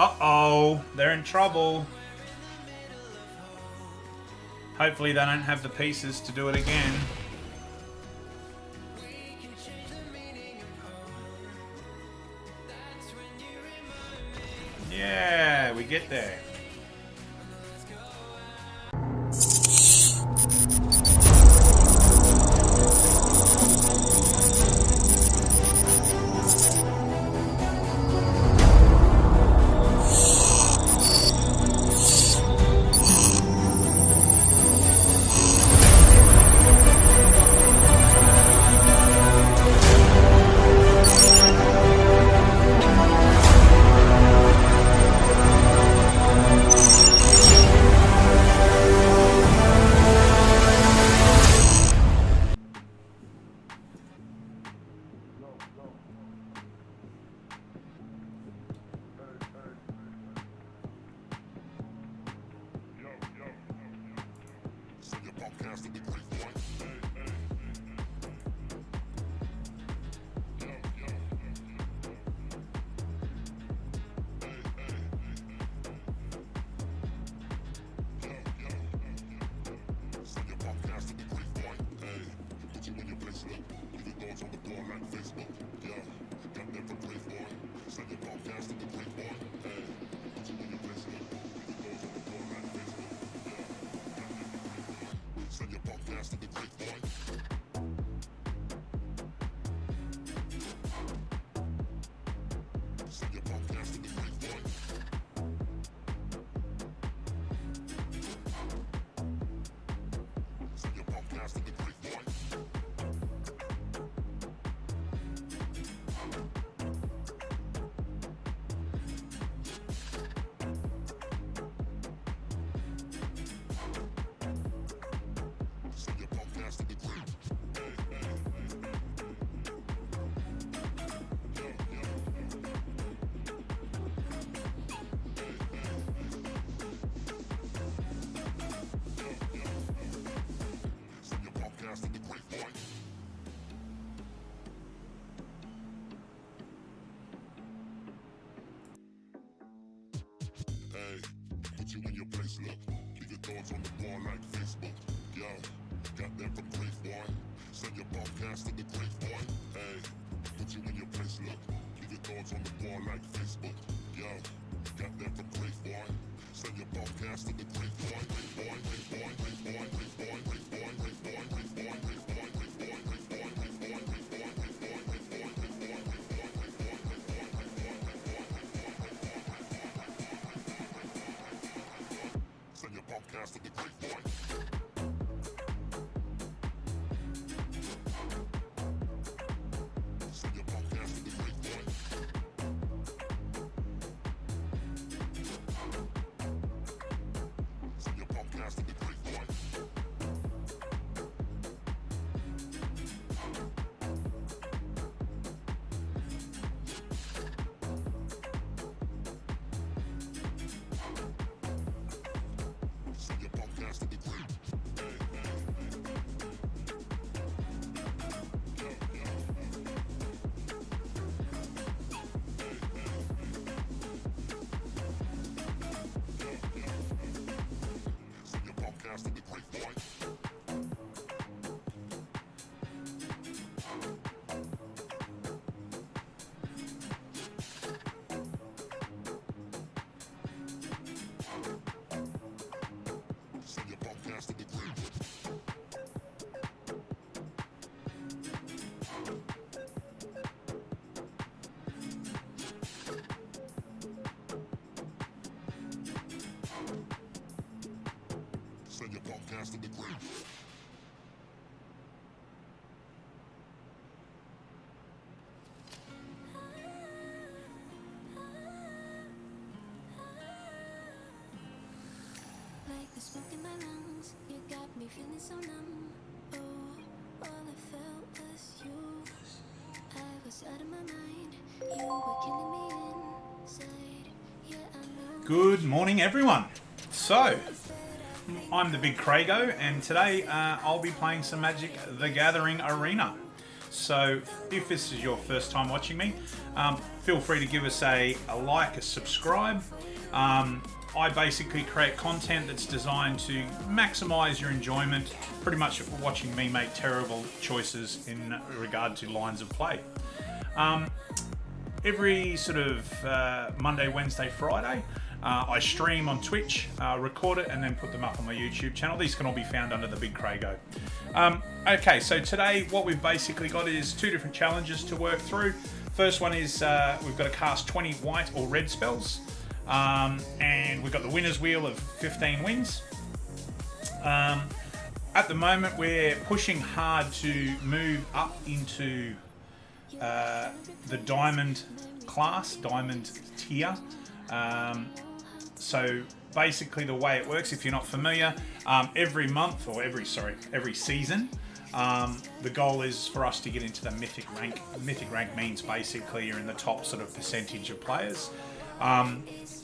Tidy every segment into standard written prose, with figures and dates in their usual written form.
Uh-oh, they're in trouble. Hopefully they don't have the pieces to do it again. Yeah, we get there. Smoke in my lungs, you got me feeling so numb. Oh, all I felt was you. I was out of my mind, you were killing me inside. Yeah, I know. Good morning, everyone. So, I'm the BigCraigO, and today I'll be playing some Magic: The Gathering Arena. So if this is your first time watching me, feel free to give us a like, a subscribe. I basically create content that's designed to maximize your enjoyment, pretty much watching me make terrible choices in regard to lines of play. Every sort of Monday, Wednesday, Friday, I stream on Twitch, record it, and then put them up on my YouTube channel. These can all be found under the BigCraigO. Okay, so today what we've basically got is 2 different challenges to work through. First one is we've got to cast 20 white or red spells. And we've got the winner's wheel of 15 wins. At the moment, we're pushing hard to move up into the diamond class, diamond tier. So basically the way it works, if you're not familiar, every month or every season, the goal is for us to get into the mythic rank. Mythic rank means basically you're in the top sort of percentage of players.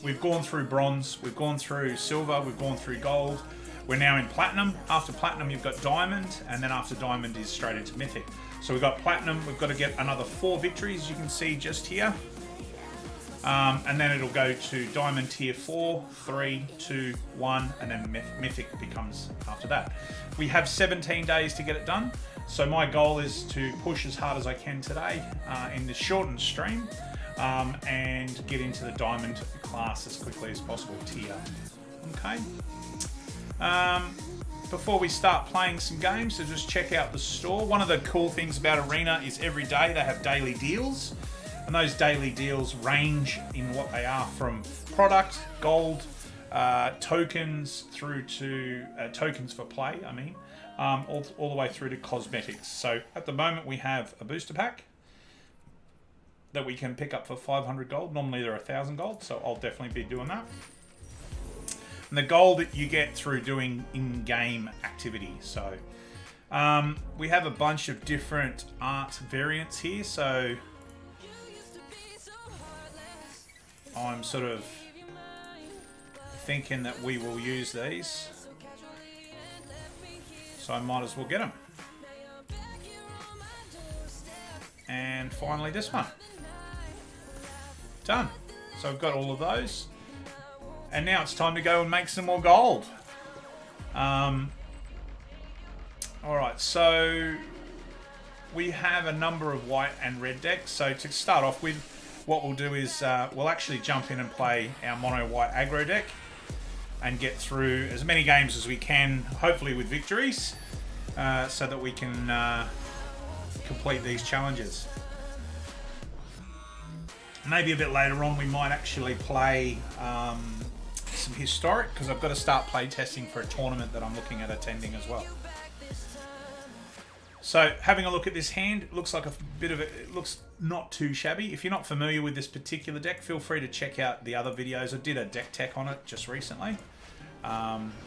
We've gone through bronze, we've gone through silver, we've gone through gold. We're now in platinum. After platinum, you've got diamond, and then after diamond is straight into mythic. So we've got platinum, we've got to get another 4 victories, you can see just here. And then it'll go to diamond tier 4, 3, 2, 1, and then mythic becomes after that. We have 17 days to get it done. So my goal is to push as hard as I can today in this shortened stream. And get into the diamond class as quickly as possible, tier. Okay. Before we start playing some games, so just check out the store. One of the cool things about Arena is every day they have daily deals, and those daily deals range in what they are, from product, gold, tokens, through to tokens for play. I mean, all the way through to cosmetics. So at the moment we have a booster pack that we can pick up for 500 gold. Normally they're 1,000 gold, so I'll definitely be doing that. And the gold that you get through doing in-game activity. So we have a bunch of different art variants here, so I'm sort of thinking that we will use these, so I might as well get them. And finally this one. Done. So I've got all of those, and now it's time to go and make some more gold. Alright, so we have a number of white and red decks. So to start off with, what we'll do is we'll actually jump in and play our mono white aggro deck and get through as many games as we can, hopefully with victories, so that we can complete these challenges. Maybe a bit later on we might actually play some historic, because I've got to start play testing for a tournament that I'm looking at attending as well. So having a look at this hand, it looks like a bit of it looks not too shabby. If you're not familiar with this particular deck, feel free to check out the other videos. I did a deck tech on it just recently,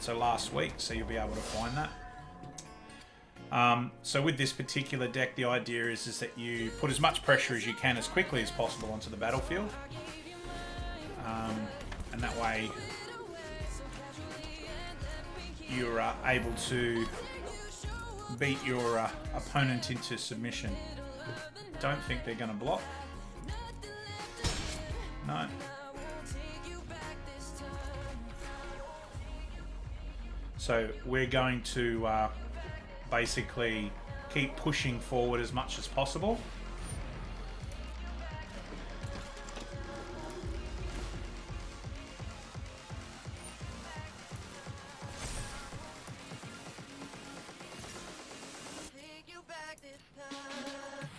so last week, so you'll be able to find that. So with this particular deck, the idea is that you put as much pressure as you can as quickly as possible onto the battlefield, and that way you're able to beat your opponent into submission. Don't think they're going to block. No. So we're going to basically keep pushing forward as much as possible.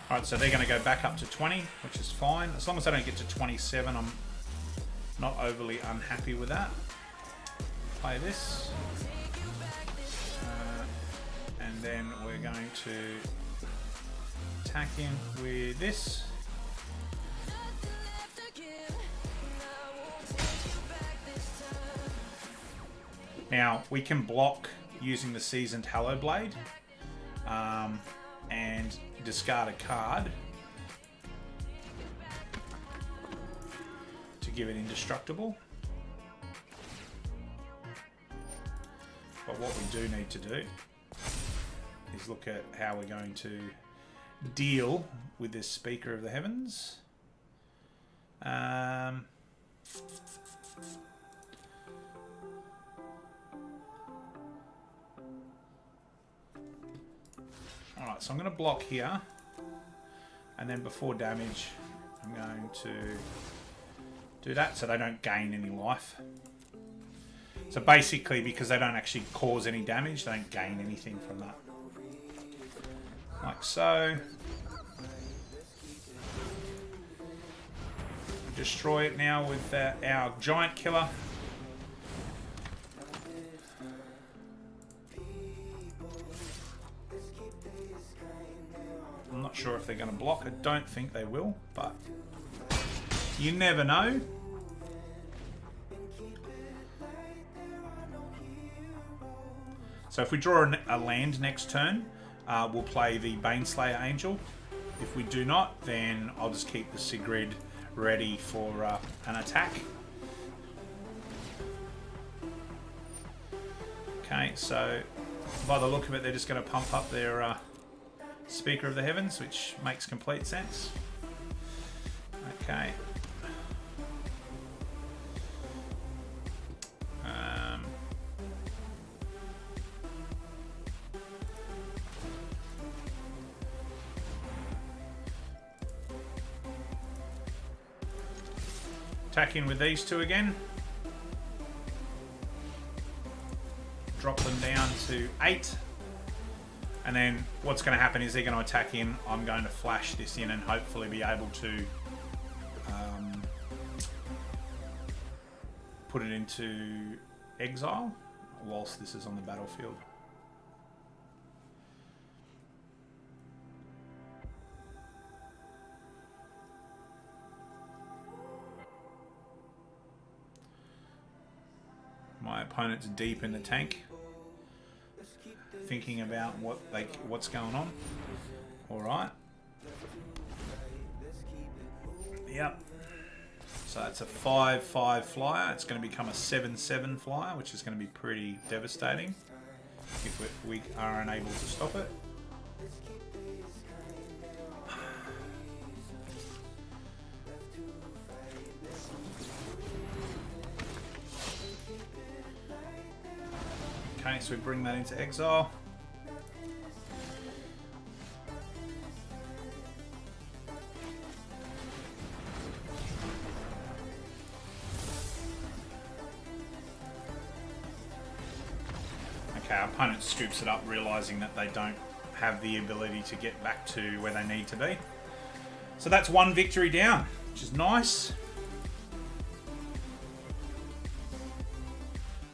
Alright, so they're going to go back up to 20, which is fine. As long as they don't get to 27, I'm not overly unhappy with that. Play this. And then we're going to attack him with this. Now, we can block using the Seasoned Hallow Blade and discard a card to give it indestructible. But what we do need to do is look at how we're going to deal with this Speaker of the Heavens. Alright, so I'm going to block here. And then before damage, I'm going to do that so they don't gain any life. So basically, because they don't actually cause any damage, they don't gain anything from that. Like so. Destroy it now with our giant killer. I'm not sure if they're going to block. I don't think they will, but you never know. So if we draw a land next turn, we'll play the Baneslayer Angel. If we do not, then I'll just keep the Sigrid ready for an attack. Okay, so by the look of it, they're just going to pump up their Speaker of the Heavens, which makes complete sense. Okay. Attack in with these two again. Drop them down to 8. And then what's going to happen is they're going to attack in. I'm going to flash this in and hopefully be able to put it into exile whilst this is on the battlefield. My opponent's deep in the tank, thinking about what's going on. All right. Yep. So it's a 5/5 flyer. It's going to become a 7/7 flyer, which is going to be pretty devastating if we are unable to stop it. Okay, so we bring that into exile. Okay, our opponent scoops it up, realizing that they don't have the ability to get back to where they need to be. So that's one victory down, which is nice.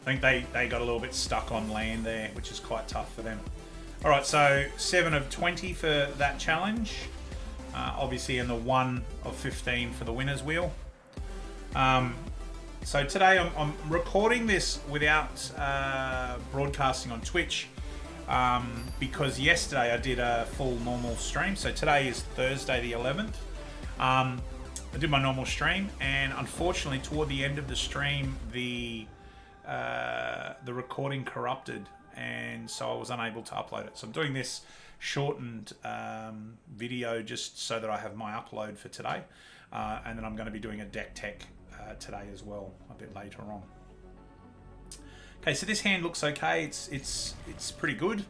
I think they got a little bit stuck on land there, which is quite tough for them. All right, so 7 of 20 for that challenge. Obviously, and the 1 of 15 for the winner's wheel. So today I'm recording this without broadcasting on Twitch because yesterday I did a full normal stream. So today is Thursday the 11th. I did my normal stream, and unfortunately, toward the end of the stream, the recording corrupted, and so I was unable to upload it. So I'm doing this shortened video just so that I have my upload for today, and then I'm going to be doing a deck tech today as well a bit later on. Okay, so this hand looks okay. It's pretty good.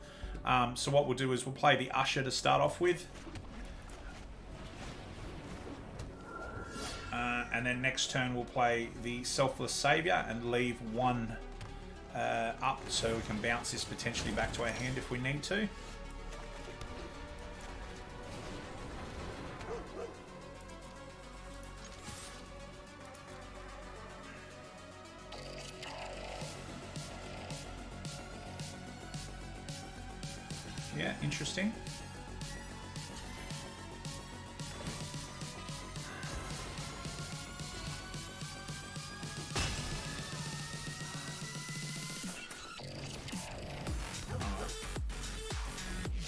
So what we'll do is we'll play the Usher to start off with. And then next turn we'll play the Selfless Savior and leave 1 up so we can bounce this potentially back to our hand if we need to. Yeah, interesting.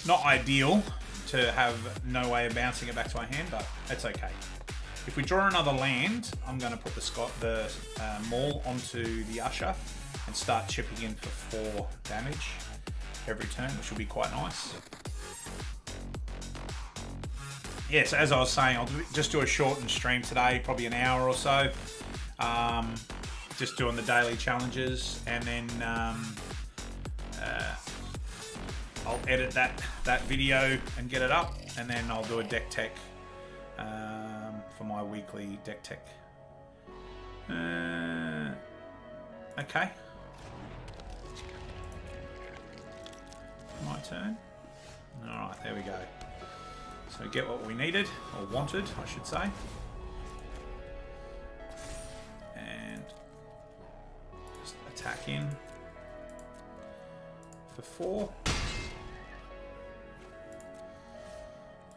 Not ideal to have no way of bouncing it back to our hand, but it's okay. If we draw another land, I'm going to put the Maul onto the Usher and start chipping in for 4 damage every turn, which will be quite nice. yes, as I was saying, I'll just do a shortened stream today, probably an hour or so. Just doing the daily challenges, and then I'll edit that video and get it up, and then I'll do a deck tech for my weekly deck tech. Okay. My turn. Alright, there we go. So get what we needed, or wanted, I should say. And just attack in for 4.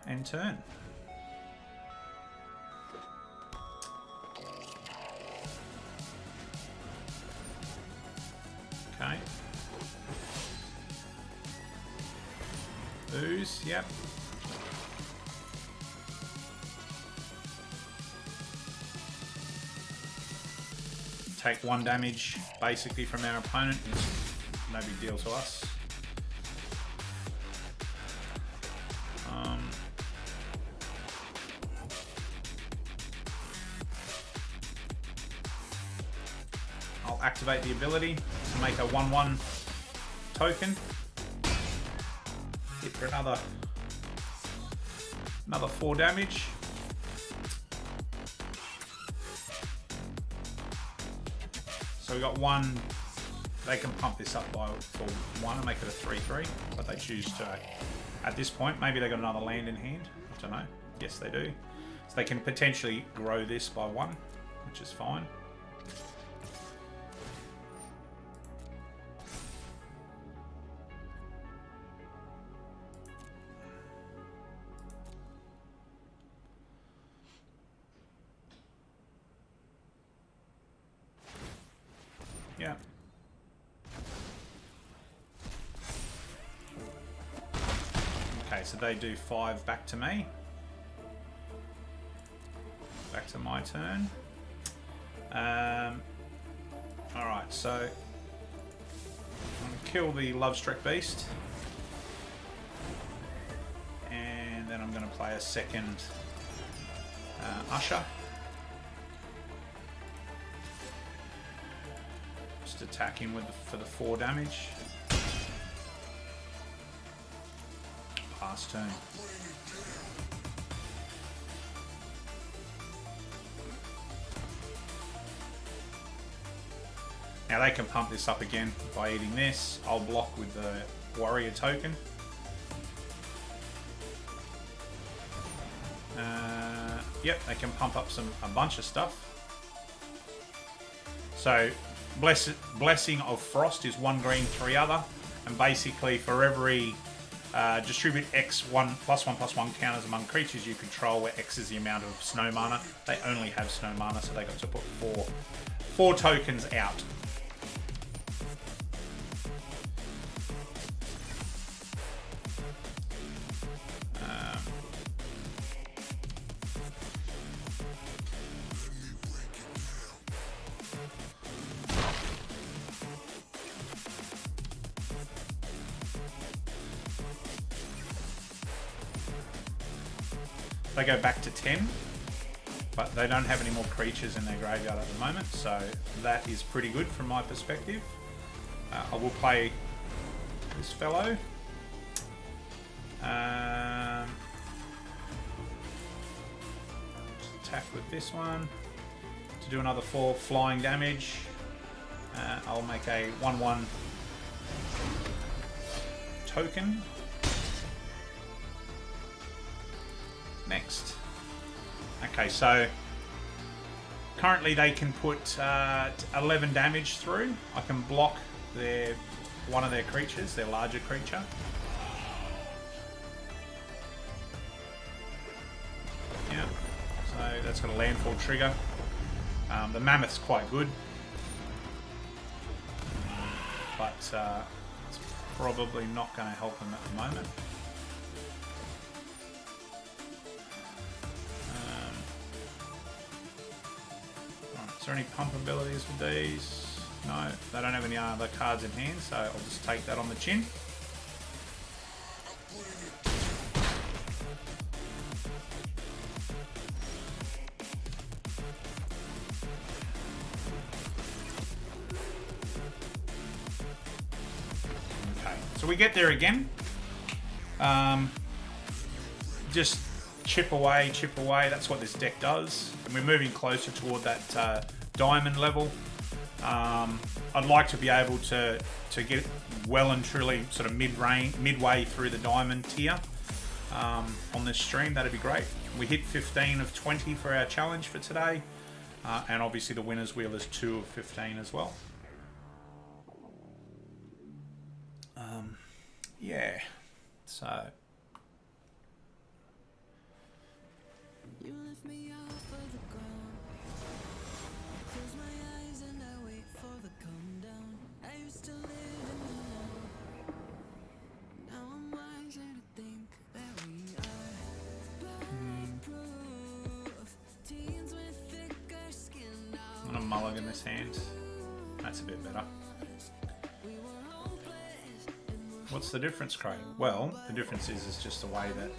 And turn. Okay. Ooze, yep. Take 1 damage basically from our opponent. It's no big deal to us. I'll activate the ability to make a 1/1 token. Hit for another 4 damage. So we got 1. They can pump this up for 1 and make it a 3/3, but they choose to at this point. Maybe they got another land in hand. I don't know. Yes, they do. So they can potentially grow this by 1, which is fine. Yeah. Okay, so they do 5 back to me. Back to my turn. Alright, so I'm going to kill the Lovestruck Beast. And then I'm going to play a second Usher. Just attack him with for the 4 damage. Pass turn. Now they can pump this up again by eating this. I'll block with the warrior token. Yep, they can pump up a bunch of stuff. So Blessing of Frost is 1 green, 3 other, and basically for every distribute X 1/+1/+1 counters among creatures you control, where X is the amount of snow mana. They only have snow mana, so they got to put 4 tokens out. They go back to 10, but they don't have any more creatures in their graveyard at the moment, so that is pretty good from my perspective. I will play this fellow. Just attack with this one to do another 4 flying damage. I'll make a 1/1 token. Next. Okay, so currently they can put 11 damage through. I can block one of their creatures, their larger creature. Yeah, so that's got a landfall trigger. The Mammoth's quite good, but it's probably not going to help them at the moment. Is there any pump abilities with these? No, they don't have any other cards in hand, so I'll just take that on the chin. So we get there again. Just chip away. That's what this deck does. And we're moving closer toward that diamond level. I'd like to be able to get well and truly sort of midway through the diamond tier on this stream. That'd be great. We hit 15 of 20 for our challenge for today. And obviously the winner's wheel is 2 of 15 as well. Yeah, so... You lift me off of the ground. Close my eyes and I wait for the come down. I used to live in the now. Now I'm wiser to think that we are bulletproof. Teens with thicker skin now. I'm gonna mulligan this hand. That's a bit better. What's the difference, Craig? Well, the difference is just the way that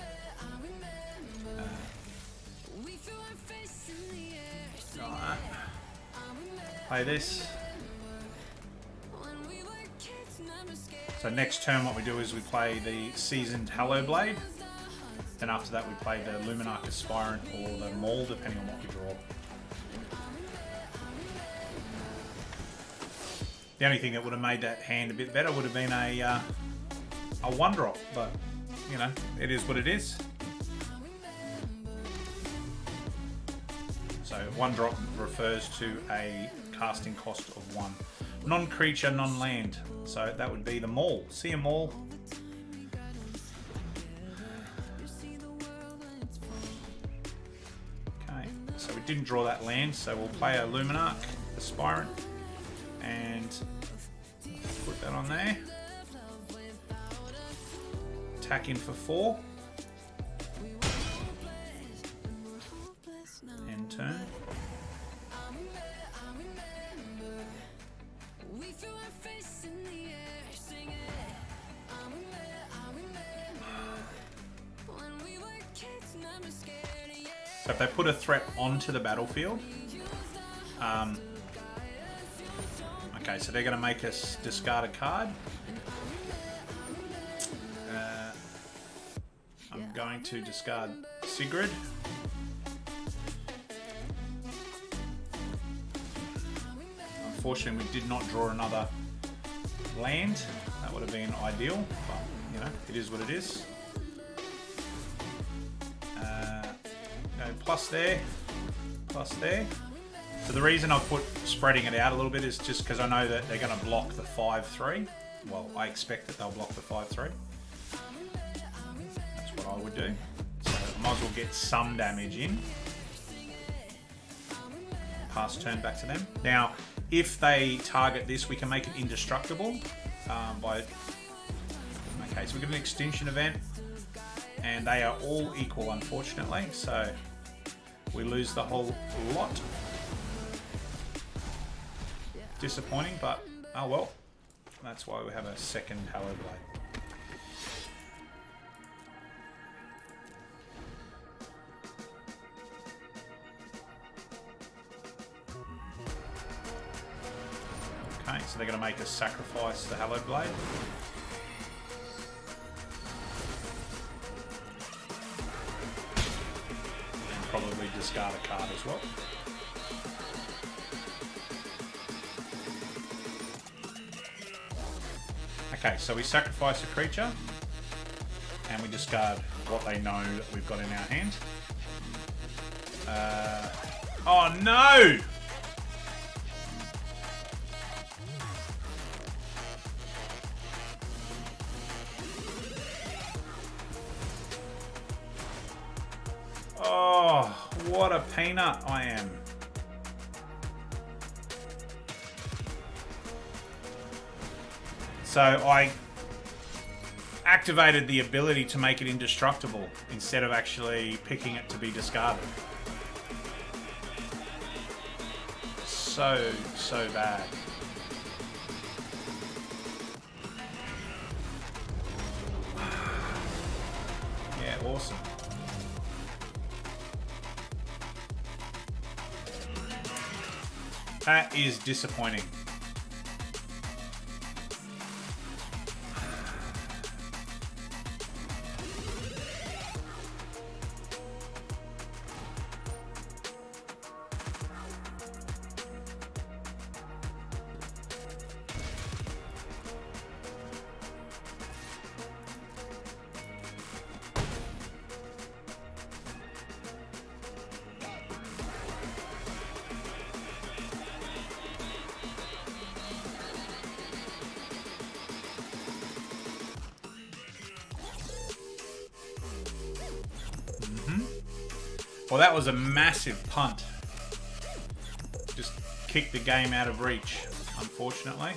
right. Play this. So next turn what we do is we play the Seasoned Hallow Blade. Then after that we play the Luminarch Aspirant or the Maul, depending on what we draw. The only thing that would have made that hand a bit better would have been a 1-drop, but you know, it is what it is. So 1-drop refers to a casting cost of 1. Non-creature, non-land. So that would be the Maul. See a Maul. Okay, so we didn't draw that land, so we'll play a Luminarch Aspirant and put that on there. Attack in for 4. End turn. So if they put a threat onto the battlefield, okay, so they're going to make us discard a card. I'm going to discard Sigrid. Unfortunately, we did not draw another land. That would have been ideal, but you know, it is what it is. Go plus there, plus there. So the reason I've put spreading it out a little bit is just because I know that they're going to block the 5-3. Well, I expect that they'll block the 5-3. That's what I would do. So I might as well get some damage in. Pass turn back to them. Now, if they target this, we can make it indestructible by... Okay, so we get an extinction event, and they are all equal, unfortunately. So we lose the whole lot. Disappointing, but oh well. That's why we have a second Hallow Blade. Okay, so they're going to make us sacrifice the Hallow Blade. And probably discard a card as well. Okay, so we sacrifice a creature, and we discard what they know that we've got in our hand. Oh no! Oh, what a peanut I am. So I activated the ability to make it indestructible instead of actually picking it to be discarded. So bad. Yeah, awesome. That is disappointing. Well, that was a massive punt. Just kicked the game out of reach, unfortunately.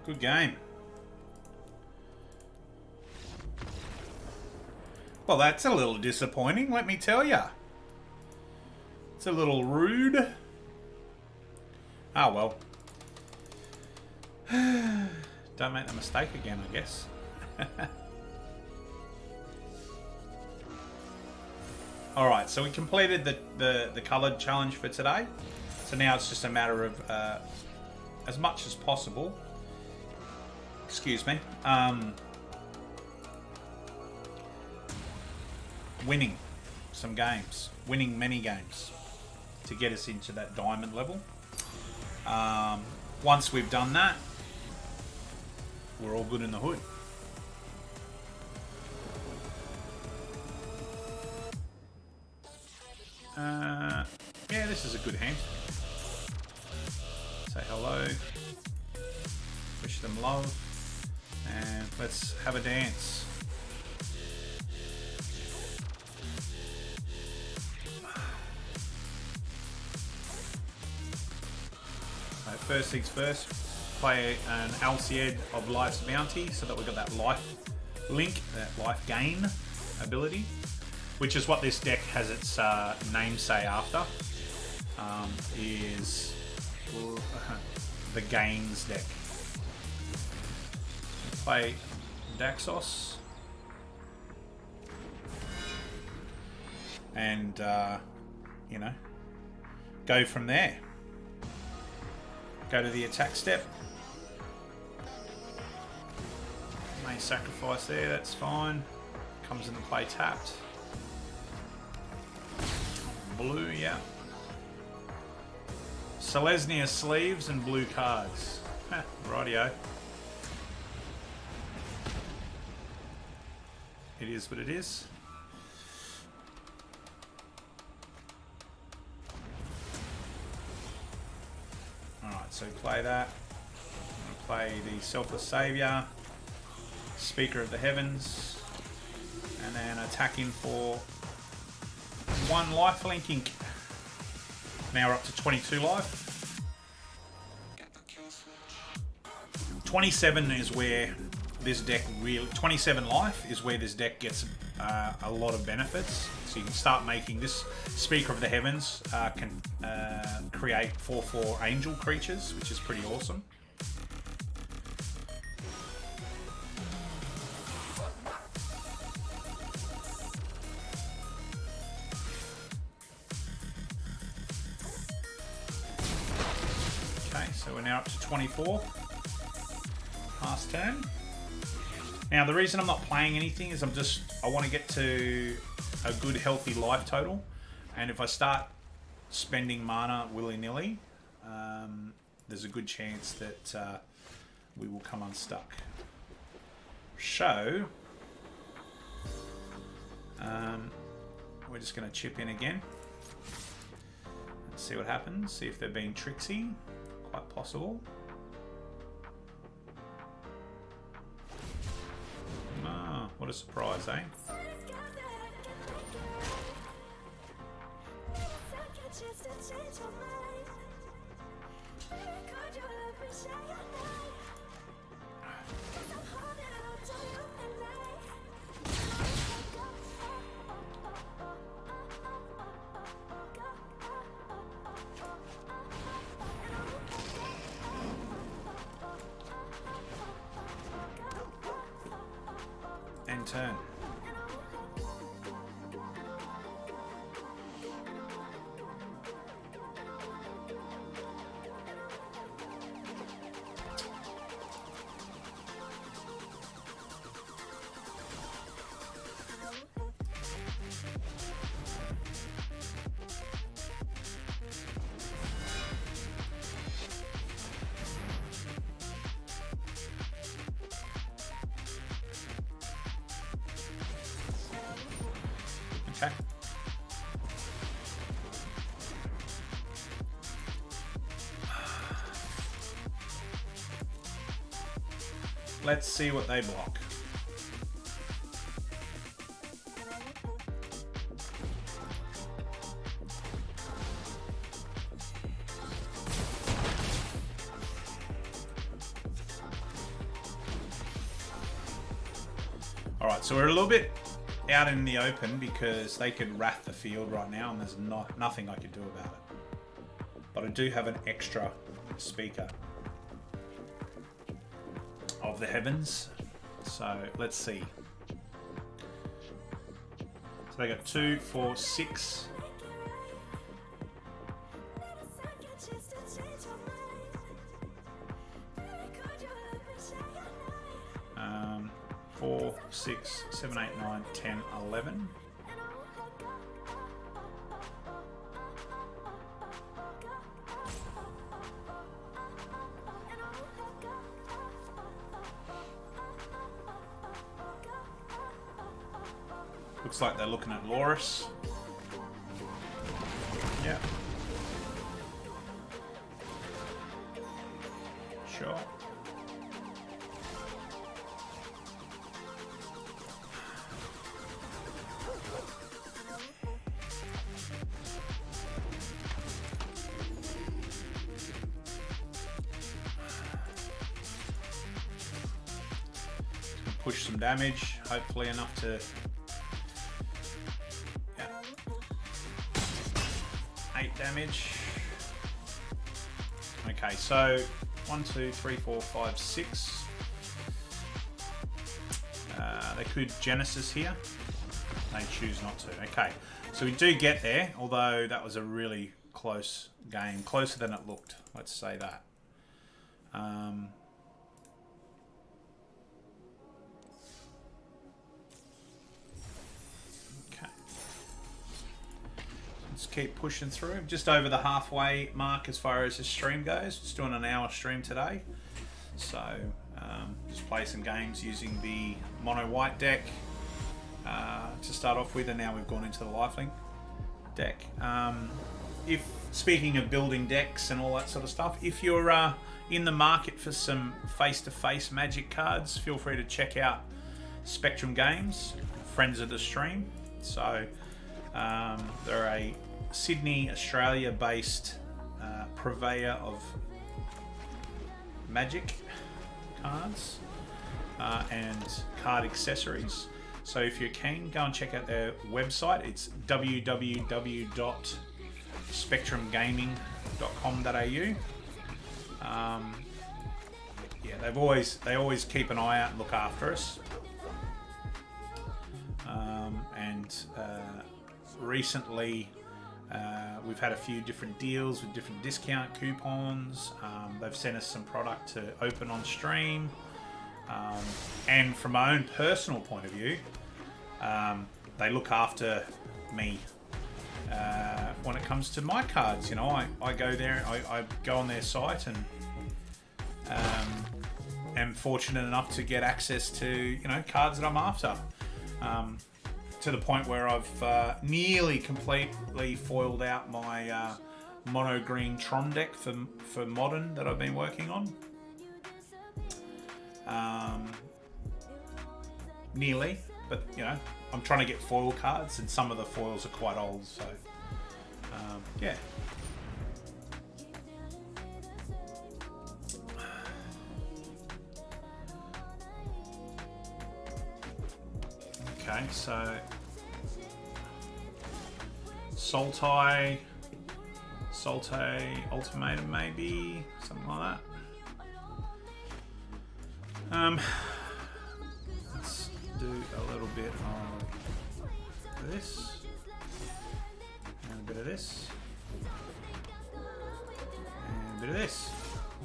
Good game. Well, that's a little disappointing, let me tell you. It's a little rude. Ah, well. Don't make the mistake again, I guess. Alright, so we completed the coloured challenge for today. So now it's just a matter of, as much as possible, excuse me, winning some games, winning many games to get us into that diamond level. Once we've done that, we're all good in the hood. Yeah, this is a good hand. Say hello, wish them love, and let's have a dance. So first things first, play an Alciad of Life's Bounty so that we've got that life link, that life gain ability, which is what this deck has its namesay after, is the gains deck. Play Daxos and you know, go from there. Go to the attack step. May sacrifice there, that's fine. Comes into play tapped. Blue, yeah. Selesnya sleeves and blue cards. Rightio. It is what it is. Alright, so play that. I'm gonna play the Selfless Savior, Speaker of the Heavens, and then attacking for 1 life linking. Now we're up to 22 life. 27 is where this deck really... 27 life is where this deck gets a lot of benefits. So you can start making this Speaker of the Heavens can create 4/4 angel creatures, which is pretty awesome. So we're now up to 24. Past turn. Now the reason I'm not playing anything is I want to get to a good healthy life total, and if I start spending mana willy-nilly, there's a good chance that we will come unstuck. So we're just going to chip in again. Let's see what happens. See if they're being tricksy. Quite possible. Ah, what a surprise, eh? Turn. Let's see what they block. Alright, so we're a little bit out in the open because they could wrath the field right now and there's nothing I could do about it. But I do have an extra speaker of the heavens. So let's see. So they got 2, 4, 6. 4, 6, 7, 8, 9, 10, 11. Looks like they're looking at Loris. Yeah. Sure. Push some damage, hopefully enough to, yeah, 8 damage. Okay, so 1, 2, 3, 4, 5, 6. They could Genesis here. They choose not to. Okay, so we do get there, although that was a really close game, closer than it looked. Let's say that. Let's keep pushing through. Just over the halfway mark as far as the stream goes. Just doing an hour stream today. So just play some games using the mono white deck to start off with, and now we've gone into the lifelink deck. If speaking of building decks and all that sort of stuff, if you're in the market for some face-to-face Magic cards, feel free to check out Spectrum Games, friends of the stream. So they're a Sydney, Australia-based purveyor of Magic cards and card accessories. So if you're keen, go and check out their website. It's www.spectrumgaming.com.au. Yeah, they always keep an eye out and look after us. Recently we've had a few different deals with different discount coupons. They've sent us some product to open on stream. And from my own personal point of view, they look after me when it comes to my cards. You know, I go there, I go on their site and am fortunate enough to get access to, you know, cards that I'm after. To the point where I've nearly completely foiled out my mono green Tron deck for Modern that I've been working on. Nearly, but you know, I'm trying to get foil cards, and some of the foils are quite old, so yeah. Okay, so Saltai Ultimatum, maybe something like that. Let's do a little bit of this and a bit of this and a bit of this.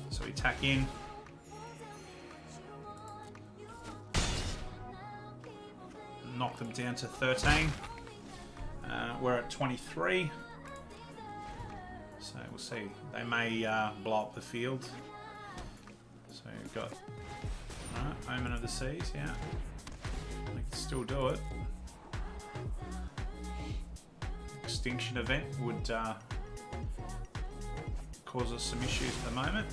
So we tack in. Knock them down to 13. We're at 23. So we'll see. They may blow up the field. So we've got Omen of the Seas, yeah. We can still do it. Extinction event would cause us some issues at the moment.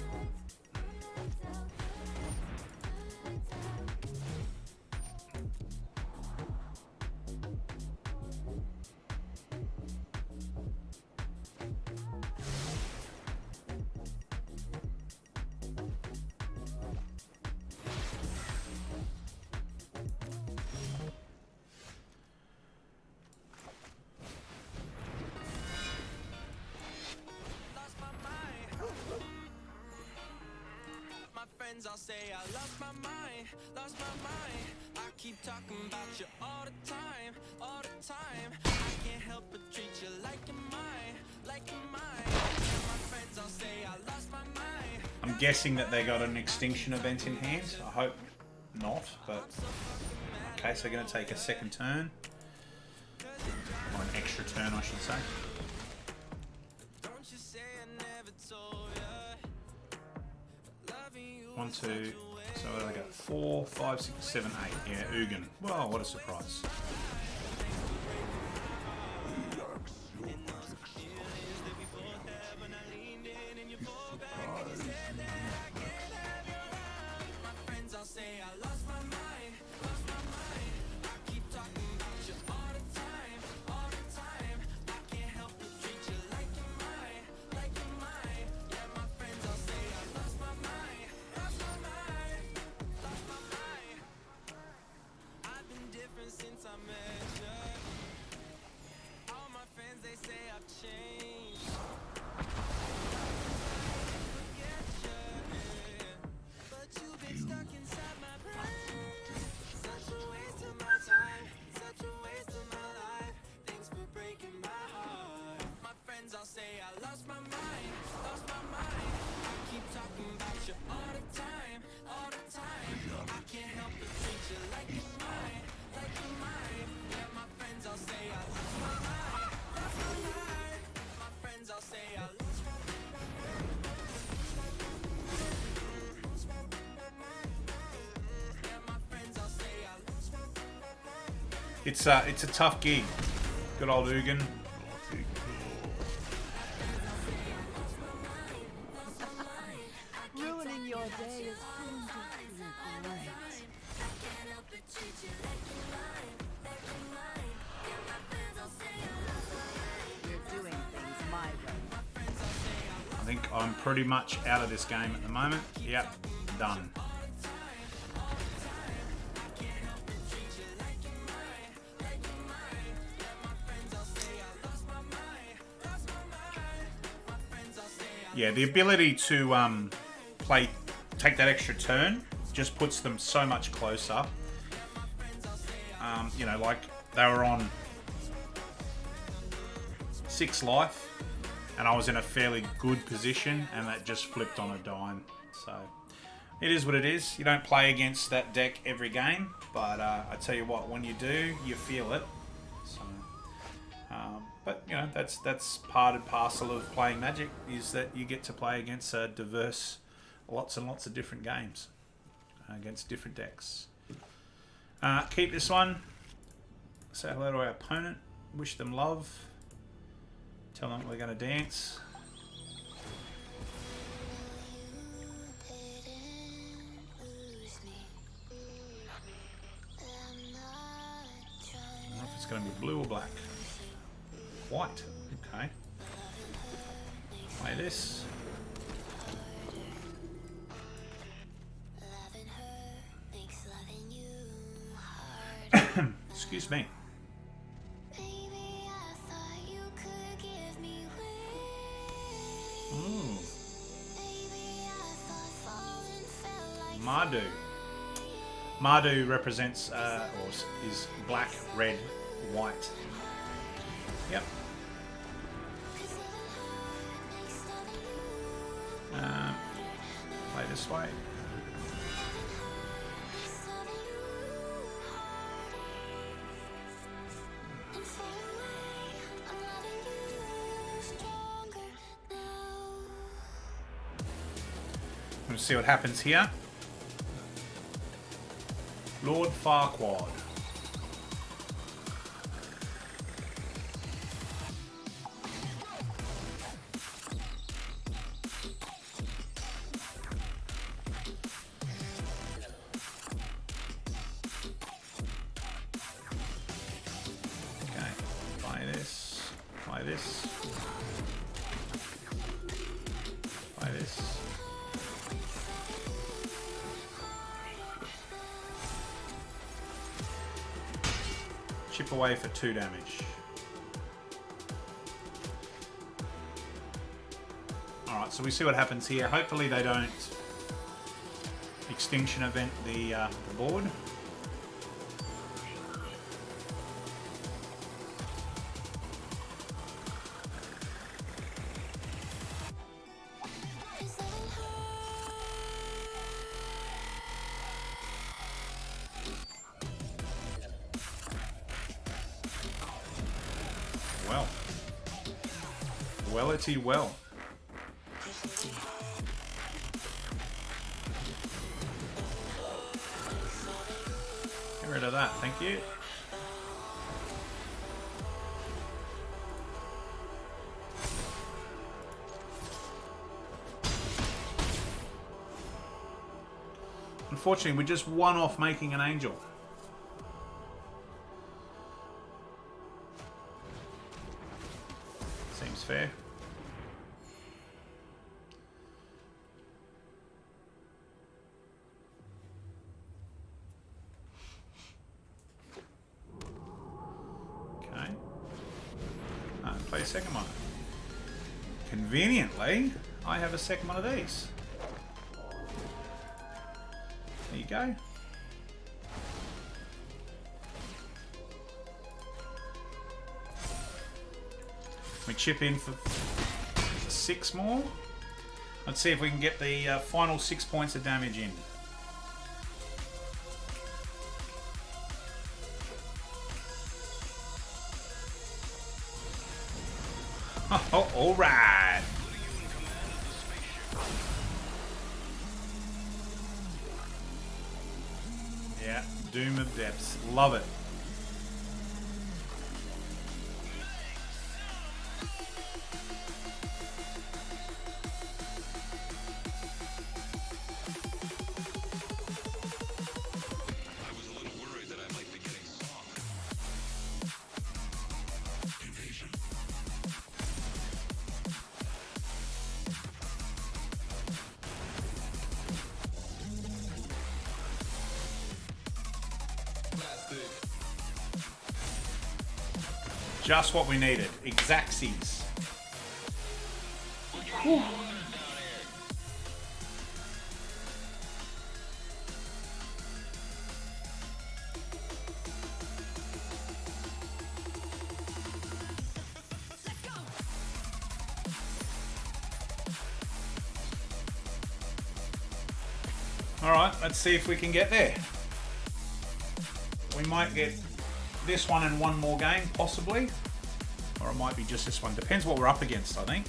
I'll say I lost my mind, lost my mind. I keep talking about you all the time, all the time. I can't help but treat you like you're mine, like you're mine. And my friends all say I lost my mind. I'm guessing that they got an extinction event in hand. I hope not, but okay, so they're going to take a second turn. Or an extra turn, I should say. Don't you say I never told you. Loving you 1, 2, so what do I got? 4, 5, 6, 7, 8. Yeah, Ugin. Wow, what a surprise. since I met you. All my friends, they say I've changed. Forget you, but you've been stuck inside my brain. Such a waste of my time, such a waste of my life. Thanks for breaking my heart. My friends all say I lost my mind, lost my mind. I keep talking about you all the time, all the time. I can't help but treat you like you're mine, like you're mine. Yeah, my friends all say I lost my mind, lost my mind. My friends all say I lost my mind. Yeah, my friends all say I lost my mind. It's a tough gig. Good old Ugin. Ruining your day is going to be great. You're doing things my way. I think I'm pretty much out of this game at the moment. Yep, done. Yeah, the ability to take that extra turn just puts them so much closer. You know, like they were on 6 life, and I was in a fairly good position, and that just flipped on a dime. So it is what it is. You don't play against that deck every game, but I tell you what, when you do, you feel it. So, but you know, that's part and parcel of playing Magic, is that you get to play against diverse, lots and lots of different games against different decks. Keep this one. Say hello to our opponent. Wish them love. Tell them we're going to dance. I don't know if it's going to be blue or black. White. Okay. Play this. Excuse me. Ooh. Mardu. Mardu represents, or is black, red, white. Yep. Play this way. We'll see what happens here. Lord Farquaad. Chip away for 2 damage. Alright, so we see what happens here. Hopefully they don't extinction event the board. Well. Wellity well. Get rid of that, thank you. Unfortunately, we're just one off making an angel. Seems fair. Okay. Play a second one. Conveniently, I have a second one of these. There you go. We chip in for 6 more. Let's see if we can get the final 6 points of damage in. Oh, all right. Yeah, Doom of Depths. Love it. Just what we needed. Exactsies. Alright, let's see if we can get there. We might get this one in one more game, possibly. Or it might be just this one. Depends what we're up against, I think.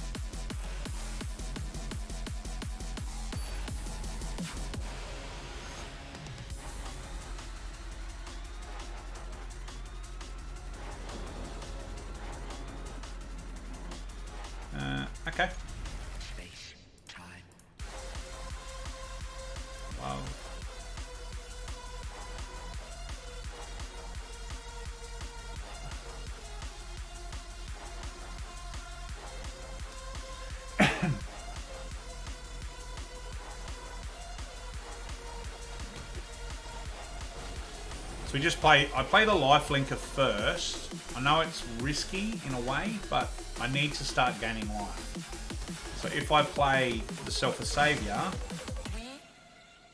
Okay. Space, time. Wow. So we just play, I play the life linker first. I know it's risky in a way, but I need to start gaining life. So if I play the Self Savior,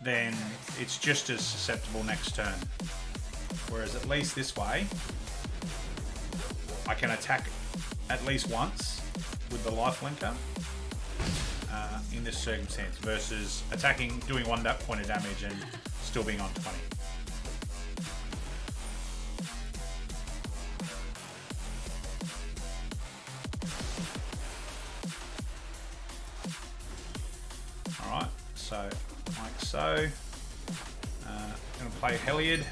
then it's just as susceptible next turn. Whereas at least this way, I can attack at least once with the life linker in this circumstance versus attacking, doing 1 point of damage and still being on 20. Alright, so like so. Going to play Heliod.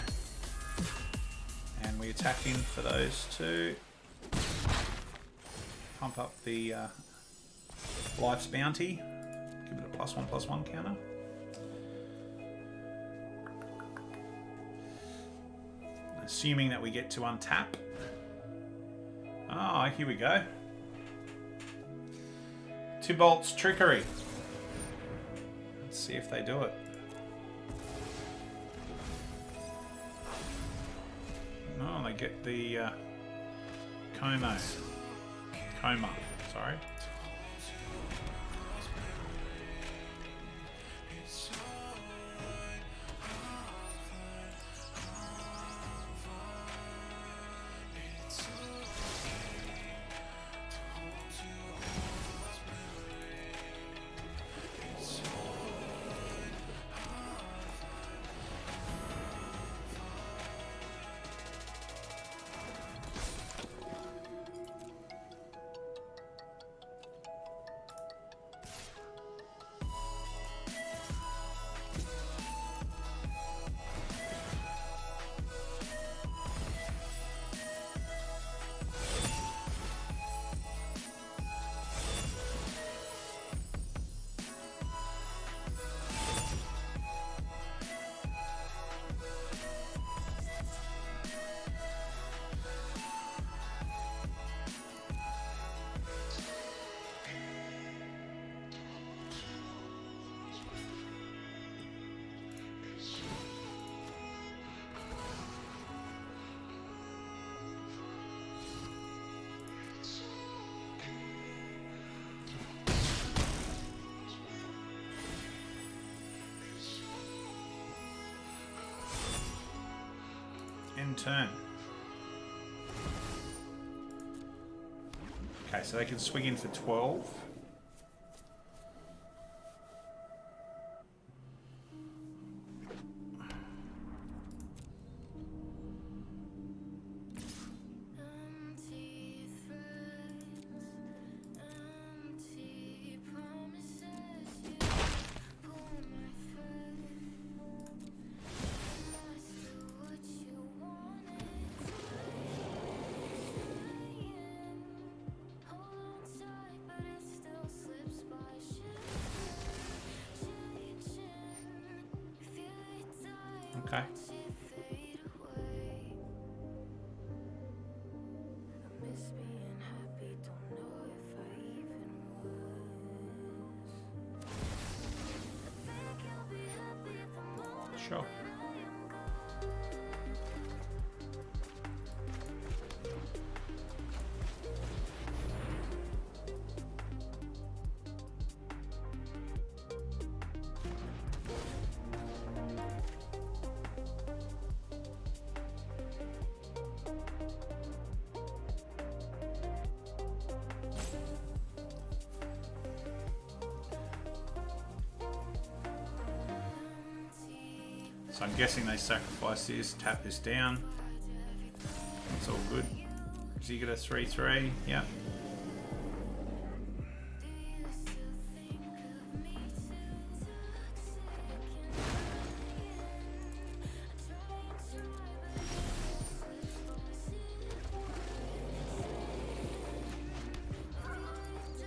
And we attack in for those 2. Pump up the Life's Bounty. Give it a +1/+1 counter. Assuming that we get to untap. Ah, here we go. Tybalt's Trickery. Let's see if they do it. No, they get the coma, sorry. End turn. Okay, so they can swing in for 12. Empty threats, empty promises. You pull my thread. Am I still what you wanted? Hold on tight, but it still slips by. Changing, feel it die. Okay. Watch it fade away. I miss being happy, don't know if I even was. I think you'll be happy at the moment Sure. that I am gone. So I'm guessing they sacrifice this, tap this down. It's all good. Does he get a 3/3? Yeah. Do you still think of me too toxic and lying? I try, but it slips by.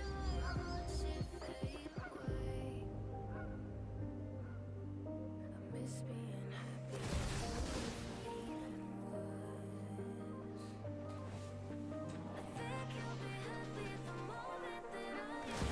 Watch it fade away. I miss being happy, don't know if I even was. I think you'll be happy at the moment that I am gone.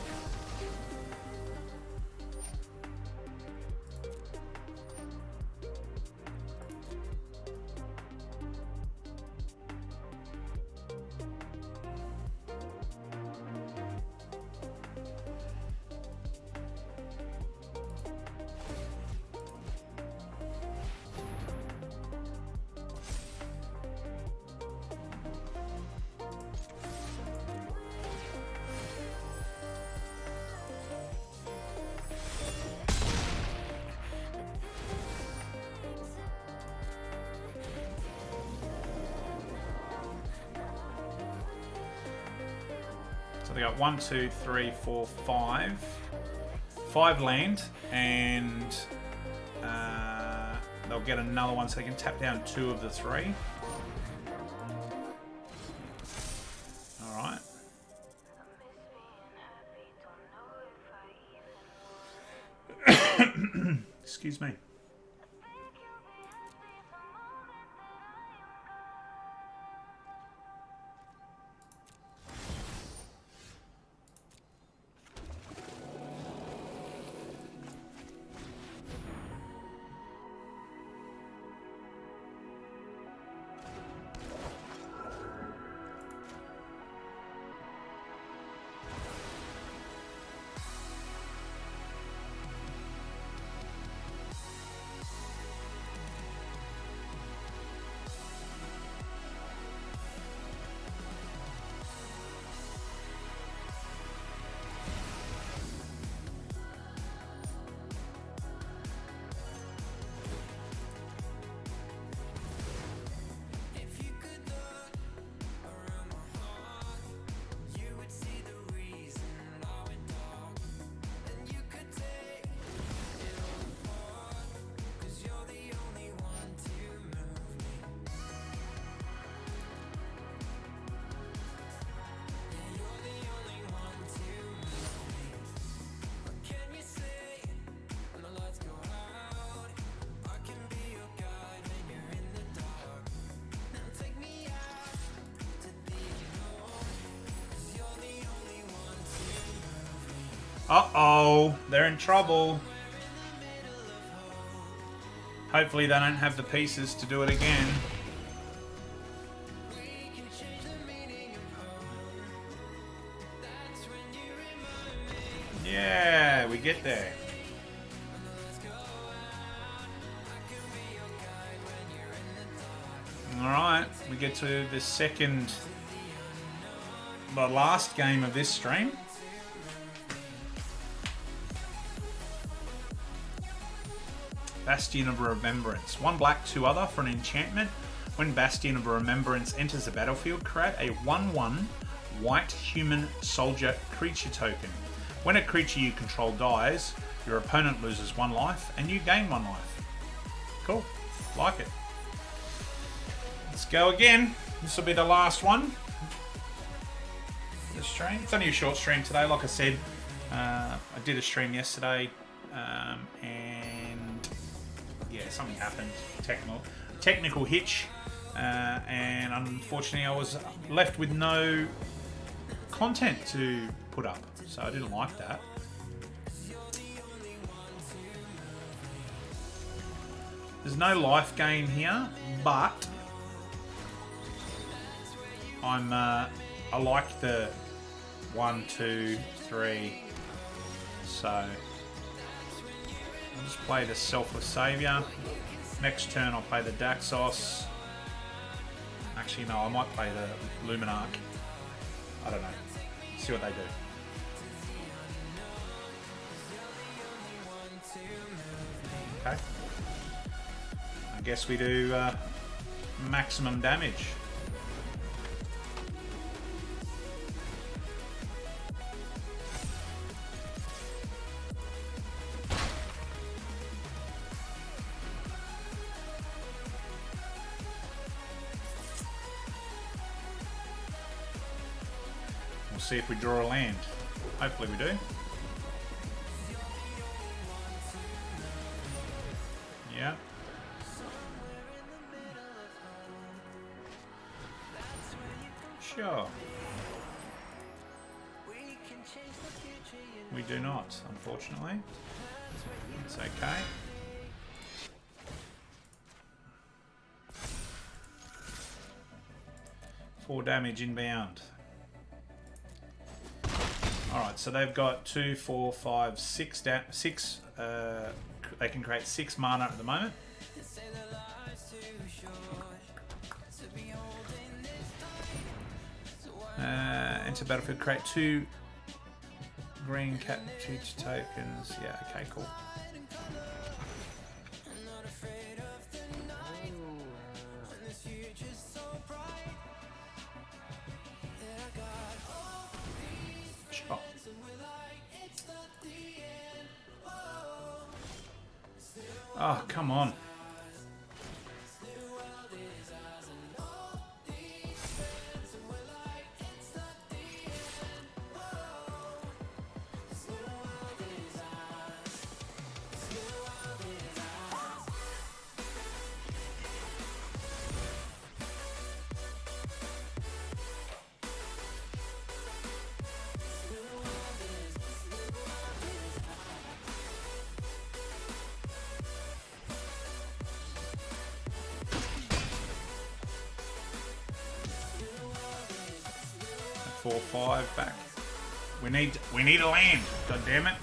So they got 1, 2, 3, 4, 5. 5 land, and they'll get another one, so they can tap down 2 of the 3. All right. Excuse me. Uh-oh, they're in trouble. Hopefully they don't have the pieces to do it again. Yeah, we get there. Alright, we get to the last game of this stream. Bastion of Remembrance. 1 black, 2 other for an enchantment. When Bastion of Remembrance enters the battlefield, create a 1/1 white human soldier creature token. When a creature you control dies, your opponent loses 1 life and you gain 1 life. Cool. Like it. Let's go again. This will be the last one. The stream. It's only a short stream today. Like I said, I did a stream yesterday, and yeah, something happened. Technical hitch, and unfortunately, I was left with no content to put up, so I didn't like that. There's no life gain here, but I like the 1, 2, 3. So I'll just play the Selfless Savior. Next turn I'll play the Daxos. Actually no, I might play the Luminarch. I don't know. See what they do. Okay. I guess we do maximum damage. We'll see if we draw a land. Hopefully we do. Yeah. Sure. We do not, unfortunately. It's okay. Four damage inbound. Alright, so they've got 2, 4, 5, 6. They can create 6 mana at the moment. Enter battlefield, create 2 green cat future tokens. Yeah, okay, cool. Sure. Oh, come on. Four, 5 back. We need a land. God damn it.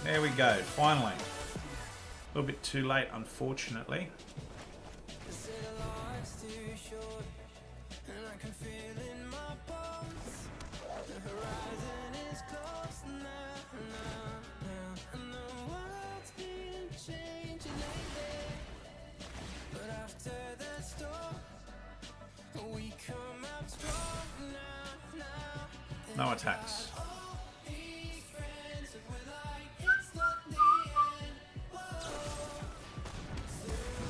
There we go. Finally. A little bit too late, unfortunately. No attacks.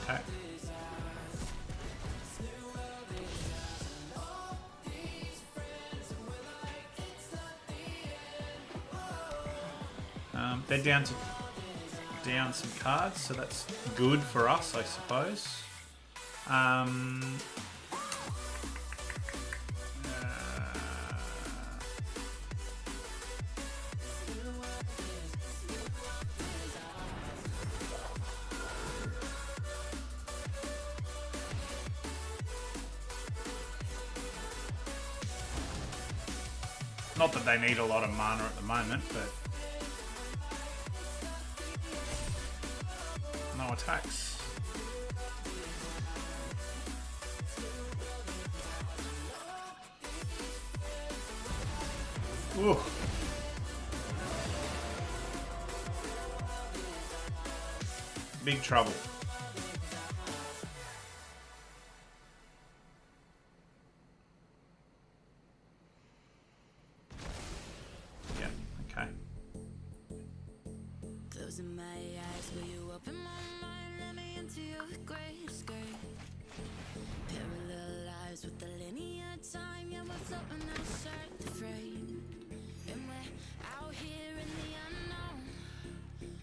Okay. They're down some cards, so that's good for us, I suppose. Not that they need a lot of mana at the moment, but no attacks. Ooh. Big trouble. Yeah, okay. Closing my eyes, will you open my mind? Let me into your gray skirt. Parallel lives with the linear time. Yeah, we're floating outside the frame. And we're out here in the unknown.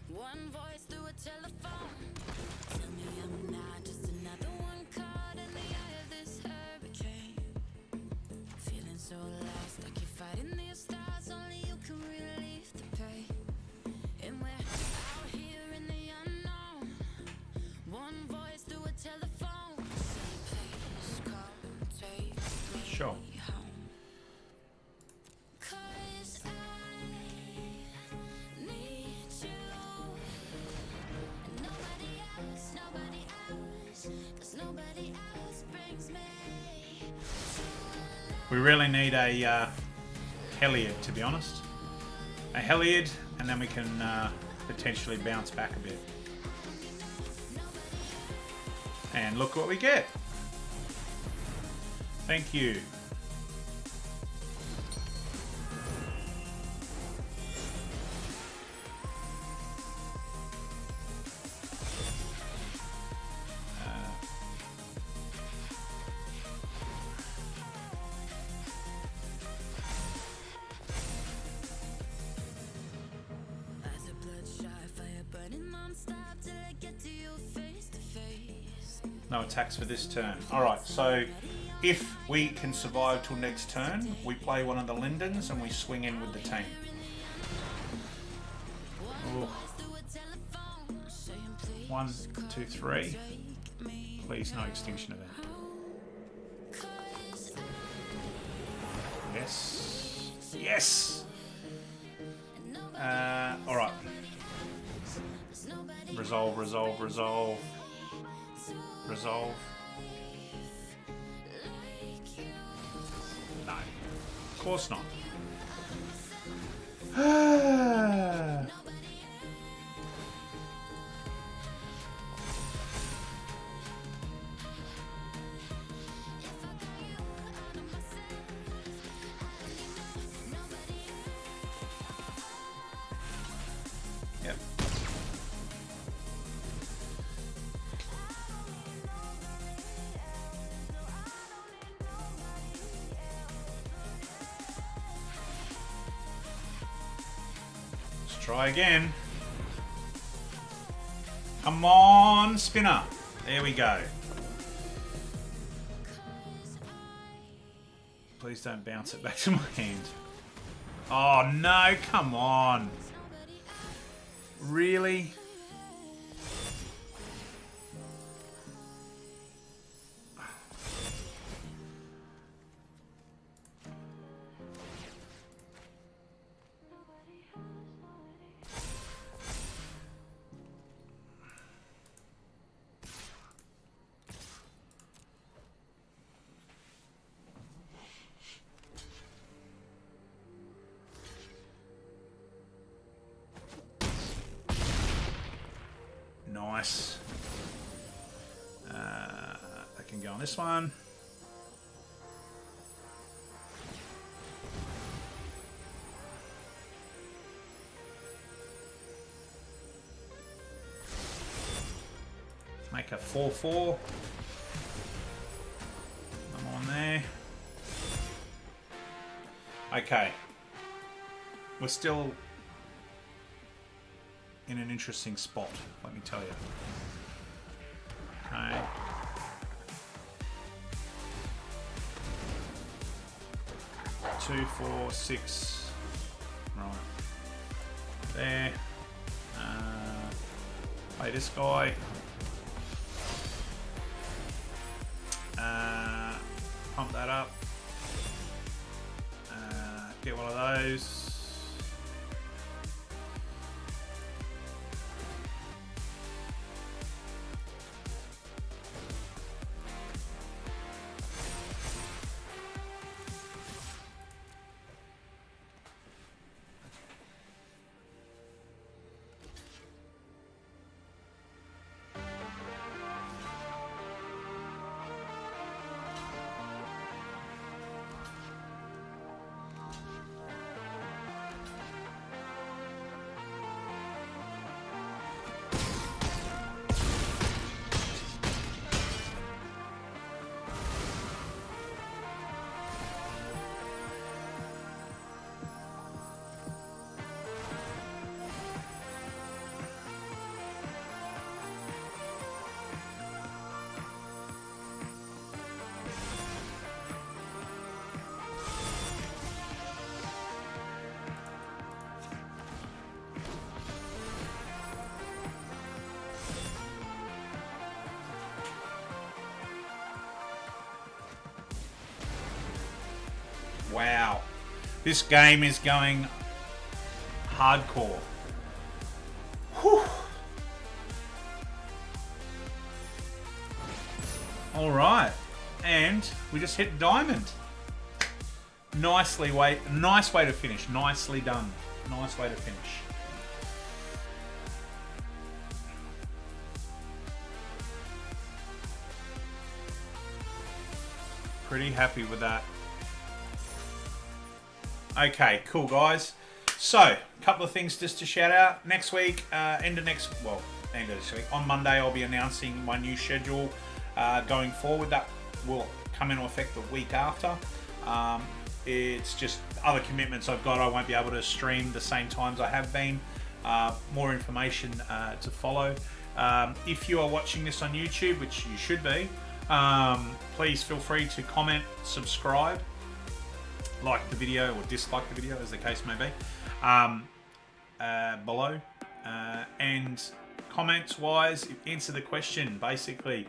One voice through a telephone. Tell me I'm not just another one caught in the eye of this hurricane. Feeling so lost, like you're fighting the stars. Only you can relieve the pain. And we're out here in the unknown. One voice through a telephone. Say please come take me Sure. home. 'Cause I need you. And nobody else, 'cause nobody else brings me to We really need a Heliod, to be honest. A Heliod, and then we can potentially bounce back a bit. And look what we get. Thank you. Eyes are bloodshot, fire burning non-stop till I get to you face to face. No attacks for this turn. Alright, so if we can survive till next turn, we play one of the Lindens and we swing in with the team. Ooh. 1, 2, 3. Please, no extinction event. Yes. Yes! Alright. Resolve, resolve, resolve. Resolve. No. Of course not. Yep. Let's try again. Come on, spinner. There we go. Please don't bounce it back to my hand. Oh no, come on. Really? Nice. I can go on this one. Make a 4/4. I'm on there. Okay. We're still in an interesting spot, let me tell you. Okay. Two, 4, 6. Right. There. Play this guy. Pump that up. Get one of those. Wow. This game is going hardcore. Whew. All right. And we just hit diamond. Nice way to finish. Nicely done. Nice way to finish. Pretty happy with that. Okay, cool guys. So, a couple of things just to shout out. Next week, end of this week, on Monday I'll be announcing my new schedule going forward. That will come into effect the week after. It's just other commitments I've got. I won't be able to stream the same times I have been. More information to follow. If you are watching this on YouTube, which you should be, please feel free to comment, subscribe, like the video or dislike the video, as the case may be, below. And comments wise, answer the question basically,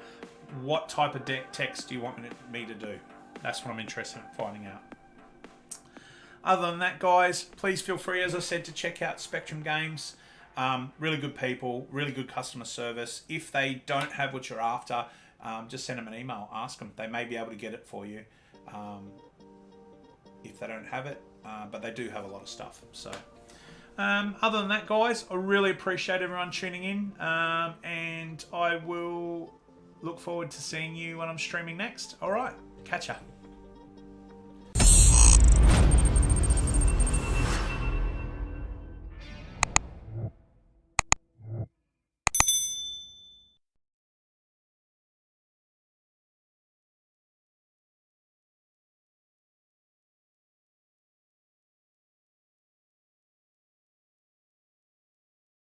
what type of deck text do you want me to do? That's what I'm interested in finding out. Other than that, guys, please feel free, as I said, to check out Spectrum Games. Really good people, really good customer service. If they don't have what you're after, just send them an email, ask them. They may be able to get it for you. If they don't have it, but they do have a lot of stuff. So, other than that, guys, I really appreciate everyone tuning in, and I will look forward to seeing you when I'm streaming next. All right, catch ya.